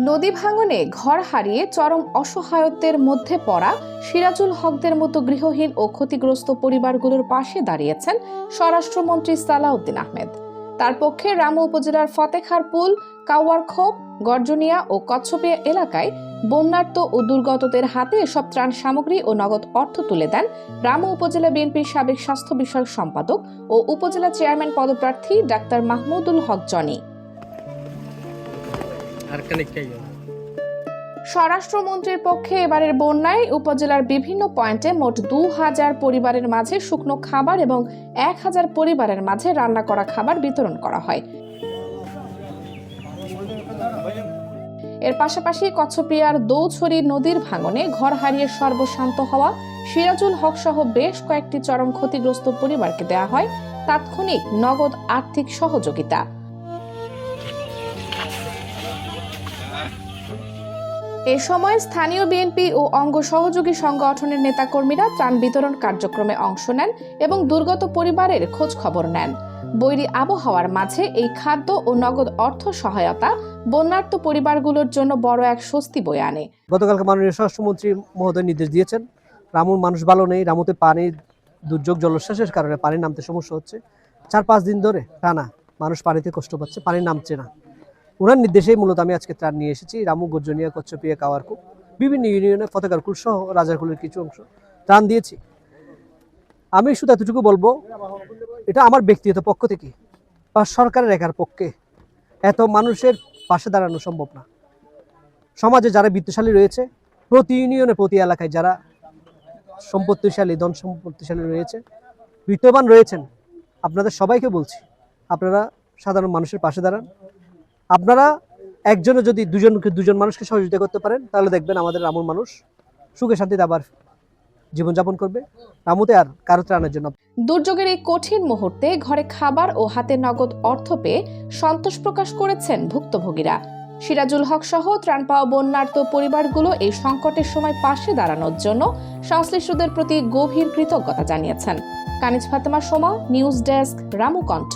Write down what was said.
নদী ভাঙনে ঘর হারিয়ে চরম অসহায়ত্বের মধ্যে পড়া সিরাজুল হকদের মতো গৃহহীন ও ক্ষতিগ্রস্ত পরিবারগুলোর পাশে দাঁড়িয়েছেন স্বরাষ্ট্রমন্ত্রী সালাউদ্দিন আহমেদ। তার পক্ষে রামু উপজেলার ফতেখারপুল, কাওয়ারখোপ, গর্জনিয়া ও কচ্ছপিয়া এলাকায় বন্যার্ত ও দুর্গতদের হাতে এসব ত্রাণ সামগ্রী ও নগদ অর্থ তুলে দেন রামু উপজেলা বিএনপির সাবেক স্বাস্থ্য বিষয়ক সম্পাদক ও উপজেলা চেয়ারম্যান পদপ্রার্থী ডাক্তার মাহমুদুল হক জনি। স্বরাষ্ট্রমন্ত্রীর পক্ষে এবারের বন্যায় উপজেলার বিভিন্ন পয়েন্টে মোট ২,০০০ পরিবারের মাঝে শুকনো খাবার এবং ১,০০০ পরিবারের মাঝে রান্না করা খাবার বিতরণ করা হয়। এর পাশাপাশি কচ্ছপিয়ার দৌছড়ি নদীর ভাঙনে ঘর হারিয়ে সর্বশান্ত হওয়া সিরাজুল হক সহ বেশ কয়েকটি চরম ক্ষতিগ্রস্ত পরিবারকে দেওয়া হয় তাৎক্ষণিক নগদ আর্থিক সহযোগিতা। এ সময় স্থানীয় বিএনপি ও অঙ্গ সহযোগী সংগঠনের নেতাকর্মীরা ত্রাণ বিতরণ কার্যক্রমে অংশ নেন এবং দুর্গত পরিবারের খোঁজ খবর নেন। বৈরী আবহাওয়ার মাঝে এই খাদ্য ও নগদ অর্থ সহায়তা বন্যার্ত পরিবারগুলোর জন্য বড় এক স্বস্তি বয়ে আনে। গতকালকে মাননীয় স্বরাষ্ট্রমন্ত্রী মহোদয় নির্দেশ দিয়েছেন, রামুর মানুষ ভালো নেই, রামুতে পানি দুর্যোগ জলোচ্ছ্বাসের কারণে পানি নামতে সমস্যা হচ্ছে। ৪-৫ দিন ধরে টানা মানুষ পানিতে কষ্ট পাচ্ছে, পানি নামছে না। ওনার নির্দেশেই মূলত আমি আজকে ত্রাণ নিয়ে এসেছি। রামু, গর্জনিয়া, কচ্ছপিয়া, কাওয়ারকুপ বিভিন্ন ইউনিয়নে ফতেখারকুল সহ রাজারকুলের কিছু অংশ ত্রাণ দিয়েছি। আমি শুধু এতটুকু বলবো, এটা আমার ব্যক্তিগত পক্ষ থেকে বা সরকারের একার পক্ষে এত মানুষের পাশে দাঁড়ানো সম্ভব না। সমাজে যারা বিত্তশালী রয়েছে, প্রতি ইউনিয়নে প্রতি এলাকায় যারা সম্পত্তিশালী, ধন সম্পত্তিশালী রয়েছে, বিত্তবান রয়েছেন, আপনাদের সবাইকে বলছি, আপনারা সাধারণ মানুষের পাশে দাঁড়ান। আপনারা একজনে যদি দুজন মানুষকে সহযোগিতা করতে পারেন, তাহলে দেখবেন আমাদের রামুর মানুষ সুখে শান্তিতে আবার জীবনযাপন করবে। রামুতে আর কারো ত্রাণের জন্য। দুর্যোগের এই কঠিন মুহূর্তে ঘরে খাবার ও হাতে নগদ অর্থ পেয়ে সন্তোষ প্রকাশ করেছেন ভুক্তভোগীরা। সিরাজুল হক সহ ত্রাণ পাওয়া বন্যার্ত পরিবারগুলো এই সংকটের সময় পাশে দাঁড়ানোর জন্য সংশ্লিষ্টদের প্রতি গভীর কৃতজ্ঞতা জানিয়েছেন। কানিজ ফাতেমা সোমা, নিউজ ডেস্ক, রামু কণ্ঠ।